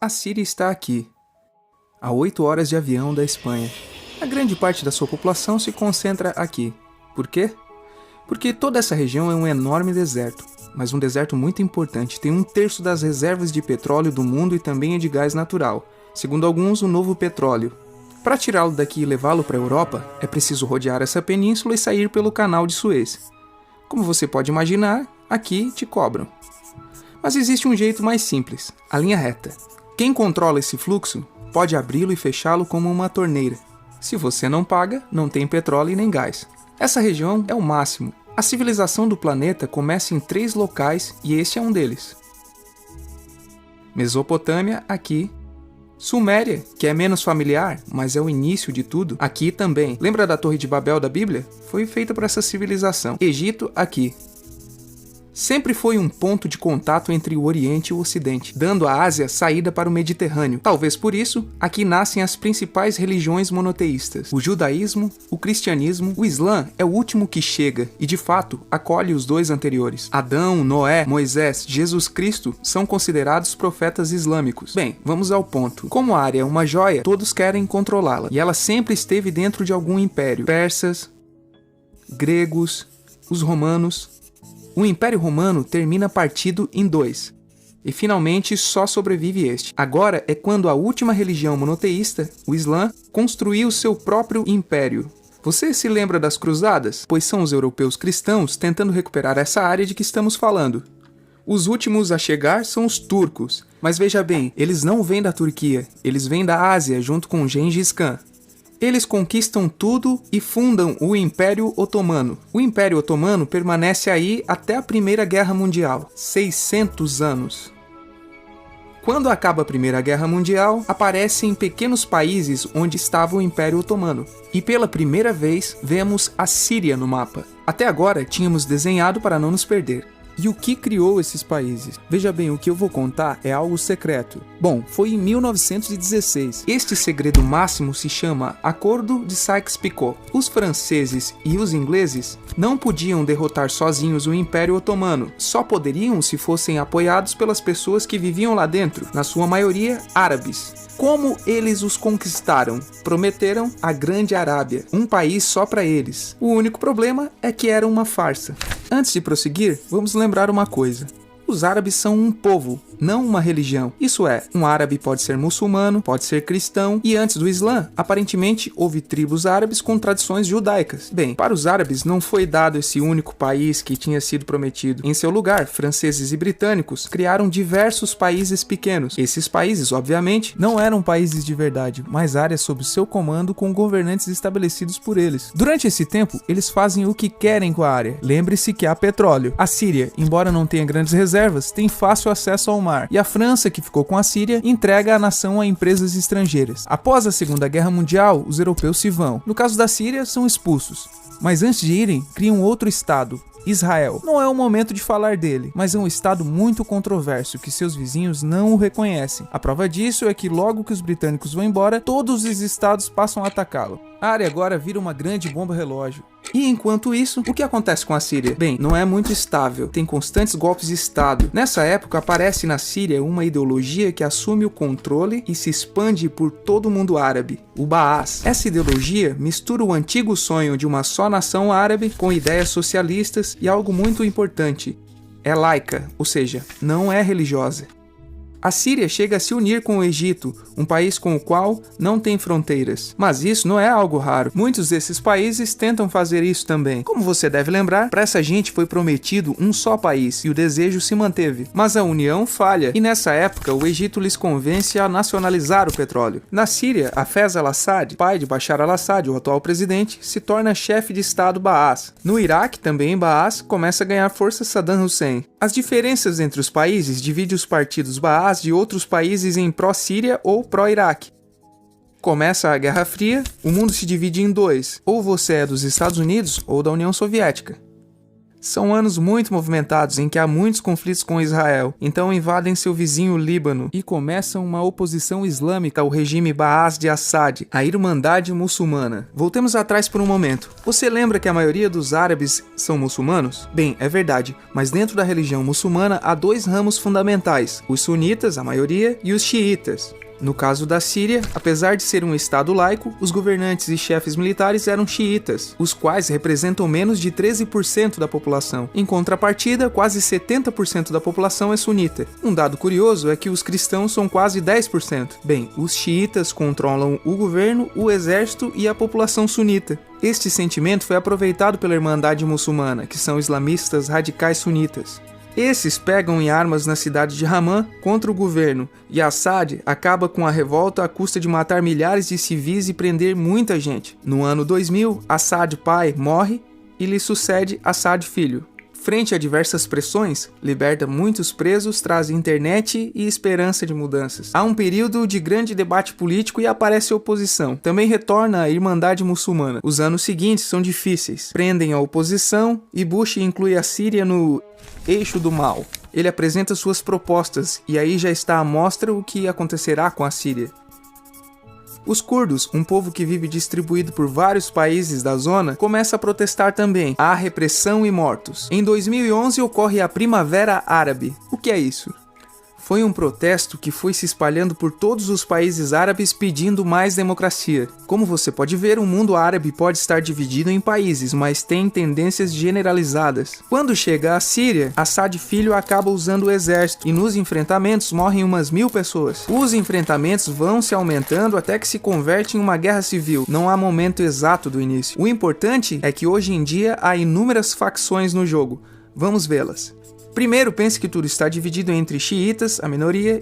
A Síria está aqui, a 8 horas de avião da Espanha. A grande parte da sua população se concentra aqui. Por quê? Porque toda essa região é um enorme deserto, mas um deserto muito importante. Tem 1/3 das reservas de petróleo do mundo e também de gás natural. Segundo alguns, o novo petróleo. Para tirá-lo daqui e levá-lo para a Europa, é preciso rodear essa península e sair pelo canal de Suez. Como você pode imaginar, aqui te cobram. Mas existe um jeito mais simples, a linha reta. Quem controla esse fluxo pode abri-lo e fechá-lo como uma torneira. Se você não paga, não tem petróleo e nem gás. Essa região é o máximo. A civilização do planeta começa em 3 locais e este é um deles. Mesopotâmia, aqui. Suméria, que é menos familiar, mas é o início de tudo, aqui também. Lembra da Torre de Babel da Bíblia? Foi feita por essa civilização. Egito, aqui. Sempre foi um ponto de contato entre o Oriente e o Ocidente, dando à Ásia saída para o Mediterrâneo. Talvez por isso, aqui nascem as principais religiões monoteístas. O judaísmo, o cristianismo, o Islã é o último que chega e, de fato, acolhe os 2 anteriores. Adão, Noé, Moisés, Jesus Cristo são considerados profetas islâmicos. Bem, vamos ao ponto. Como a área é uma joia, todos querem controlá-la, e ela sempre esteve dentro de algum império. Persas, gregos, os romanos. O Império Romano termina partido em 2, e finalmente só sobrevive este. Agora é quando a última religião monoteísta, o Islã, construiu seu próprio império. Você se lembra das cruzadas? Pois são os europeus cristãos tentando recuperar essa área de que estamos falando. Os últimos a chegar são os turcos, mas veja bem, eles não vêm da Turquia, eles vêm da Ásia junto com Gengis Khan. Eles conquistam tudo e fundam o Império Otomano. O Império Otomano permanece aí até a Primeira Guerra Mundial, 600 anos. Quando acaba a Primeira Guerra Mundial, aparecem pequenos países onde estava o Império Otomano. E pela primeira vez, vemos a Síria no mapa. Até agora, tínhamos desenhado para não nos perder. E o que criou esses países? Veja bem, o que eu vou contar é algo secreto. Bom, foi em 1916. Este segredo máximo se chama Acordo de Sykes-Picot. Os franceses e os ingleses não podiam derrotar sozinhos o Império Otomano. Só poderiam se fossem apoiados pelas pessoas que viviam lá dentro, na sua maioria árabes. Como eles os conquistaram? Prometeram a Grande Arábia, um país só para eles. O único problema é que era uma farsa. Antes de prosseguir, vamos lembrar uma coisa. Os árabes são um povo, não uma religião. Isso é, um árabe pode ser muçulmano, pode ser cristão, e antes do Islã, aparentemente, houve tribos árabes com tradições judaicas. Bem, para os árabes não foi dado esse único país que tinha sido prometido. Em seu lugar, franceses e britânicos criaram diversos países pequenos. Esses países, obviamente, não eram países de verdade, mas áreas sob seu comando com governantes estabelecidos por eles. Durante esse tempo, eles fazem o que querem com a área. Lembre-se que há petróleo. A Síria, embora não tenha grandes reservas, tem fácil acesso ao mar, e a França, que ficou com a Síria, entrega a nação a empresas estrangeiras. Após a Segunda Guerra Mundial, os europeus se vão. No caso da Síria, são expulsos. Mas antes de irem, criam outro estado, Israel. Não é o momento de falar dele, mas é um estado muito controverso que seus vizinhos não o reconhecem. A prova disso é que logo que os britânicos vão embora, todos os estados passam a atacá-lo. A área agora vira uma grande bomba relógio. E enquanto isso, o que acontece com a Síria? Bem, não é muito estável, tem constantes golpes de Estado. Nessa época aparece na Síria uma ideologia que assume o controle e se expande por todo o mundo árabe, o Baás. Essa ideologia mistura o antigo sonho de uma só nação árabe com ideias socialistas e algo muito importante, é laica, ou seja, não é religiosa. A Síria chega a se unir com o Egito, um país com o qual não tem fronteiras. Mas isso não é algo raro. Muitos desses países tentam fazer isso também. Como você deve lembrar, para essa gente foi prometido um só país e o desejo se manteve. Mas a união falha e nessa época o Egito lhes convence a nacionalizar o petróleo. Na Síria, Hafez al-Assad, pai de Bashar al-Assad, o atual presidente, se torna chefe de Estado Baás. No Iraque, também Baás, começa a ganhar força Saddam Hussein. As diferenças entre os países dividem os partidos Baás de outros países em pró-Síria ou pró-Iraque. Começa a Guerra Fria, o mundo se divide em 2, ou você é dos Estados Unidos ou da União Soviética. São anos muito movimentados em que há muitos conflitos com Israel, então invadem seu vizinho Líbano e começam uma oposição islâmica ao regime Baas de Assad, a Irmandade Muçulmana. Voltemos atrás por um momento. Você lembra que a maioria dos árabes são muçulmanos? Bem, é verdade, mas dentro da religião muçulmana há dois ramos fundamentais, os sunitas, a maioria, e os xiitas. No caso da Síria, apesar de ser um estado laico, os governantes e chefes militares eram xiitas, os quais representam menos de 13% da população. Em contrapartida, quase 70% da população é sunita. Um dado curioso é que os cristãos são quase 10%. Bem, os xiitas controlam o governo, o exército e a população sunita. Este sentimento foi aproveitado pela Irmandade Muçulmana, que são islamistas radicais sunitas. Esses pegam em armas na cidade de Ramá contra o governo, e Assad acaba com a revolta à custa de matar milhares de civis e prender muita gente. No ano 2000, Assad pai morre e lhe sucede Assad filho. Frente a diversas pressões, liberta muitos presos, traz internet e esperança de mudanças. Há um período de grande debate político e aparece a oposição. Também retorna a Irmandade Muçulmana. Os anos seguintes são difíceis. Prendem a oposição e Bush inclui a Síria no eixo do mal. Ele apresenta suas propostas e aí já está à mostra o que acontecerá com a Síria. Os curdos, um povo que vive distribuído por vários países da zona, começa a protestar também. Há repressão e mortos. Em 2011 ocorre a Primavera Árabe. O que é isso? Foi um protesto que foi se espalhando por todos os países árabes pedindo mais democracia. Como você pode ver, o mundo árabe pode estar dividido em países, mas tem tendências generalizadas. Quando chega à Síria, Assad filho acaba usando o exército e nos enfrentamentos morrem umas 1000 pessoas. Os enfrentamentos vão se aumentando até que se converte em uma guerra civil. Não há momento exato do início. O importante é que hoje em dia há inúmeras facções no jogo. Vamos vê-las. Primeiro, pense que tudo está dividido entre xiitas, a minoria,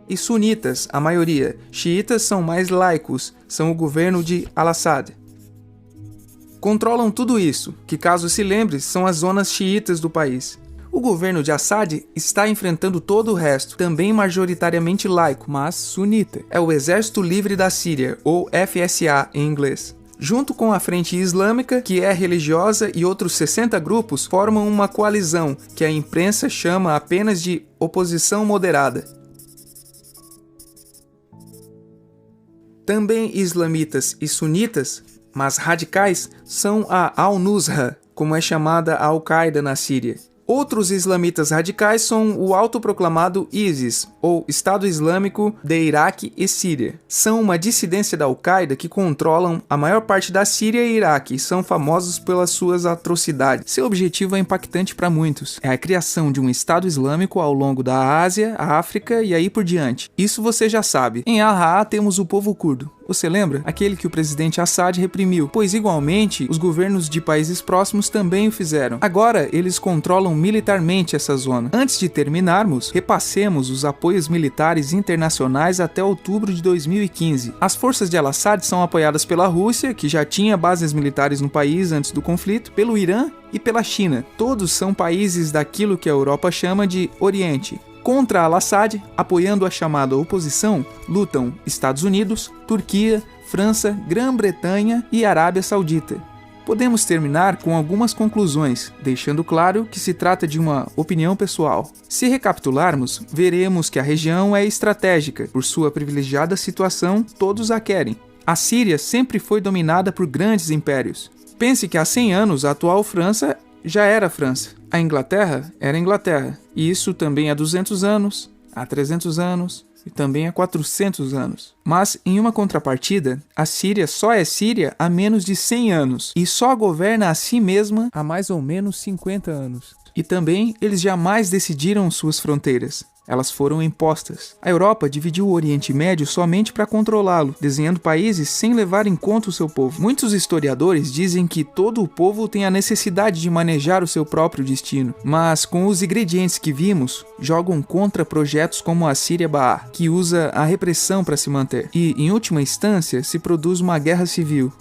e sunitas, a maioria. Xiitas são mais laicos, são o governo de Al-Assad. Controlam tudo isso, que caso se lembre, são as zonas xiitas do país. O governo de Assad está enfrentando todo o resto, também majoritariamente laico, mas sunita. É o Exército Livre da Síria, ou FSA em inglês. Junto com a Frente Islâmica, que é religiosa, e outros 60 grupos, formam uma coalizão, que a imprensa chama apenas de oposição moderada. Também islamitas e sunitas, mas radicais, são a Al-Nusra, como é chamada a Al-Qaeda na Síria. Outros islamitas radicais são o autoproclamado ISIS, ou Estado Islâmico de Iraque e Síria. São uma dissidência da Al-Qaeda que controlam a maior parte da Síria e Iraque e são famosos pelas suas atrocidades. Seu objetivo é impactante para muitos. É a criação de um Estado Islâmico ao longo da Ásia, a África e aí por diante. Isso você já sabe. Em Al-Raa temos o povo curdo. Você lembra? Aquele que o presidente Assad reprimiu, pois igualmente os governos de países próximos também o fizeram. Agora eles controlam militarmente essa zona. Antes de terminarmos, repassemos os apoios militares internacionais até outubro de 2015. As forças de Al-Assad são apoiadas pela Rússia, que já tinha bases militares no país antes do conflito, pelo Irã e pela China. Todos são países daquilo que a Europa chama de Oriente. Contra Al-Assad, apoiando a chamada oposição, lutam Estados Unidos, Turquia, França, Grã-Bretanha e Arábia Saudita. Podemos terminar com algumas conclusões, deixando claro que se trata de uma opinião pessoal. Se recapitularmos, veremos que a região é estratégica. Por sua privilegiada situação, todos a querem. A Síria sempre foi dominada por grandes impérios. Pense que há 100 anos a atual França já era a França. A Inglaterra era a Inglaterra. E isso também há 200 anos, há 300 anos e também há 400 anos. Mas, em uma contrapartida, a Síria só é Síria há menos de 100 anos e só governa a si mesma há mais ou menos 50 anos. E também eles jamais decidiram suas fronteiras. Elas foram impostas. A Europa dividiu o Oriente Médio somente para controlá-lo, desenhando países sem levar em conta o seu povo. Muitos historiadores dizem que todo o povo tem a necessidade de manejar o seu próprio destino, mas com os ingredientes que vimos, jogam contra projetos como a Síria Baá, que usa a repressão para se manter. E, em última instância, se produz uma guerra civil.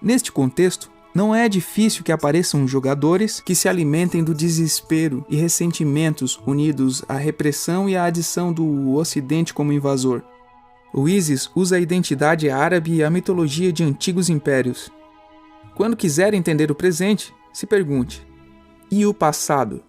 Neste contexto, não é difícil que apareçam jogadores que se alimentem do desespero e ressentimentos unidos à repressão e à adição do Ocidente como invasor. O ISIS usa a identidade árabe e a mitologia de antigos impérios. Quando quiser entender o presente, se pergunte: e o passado?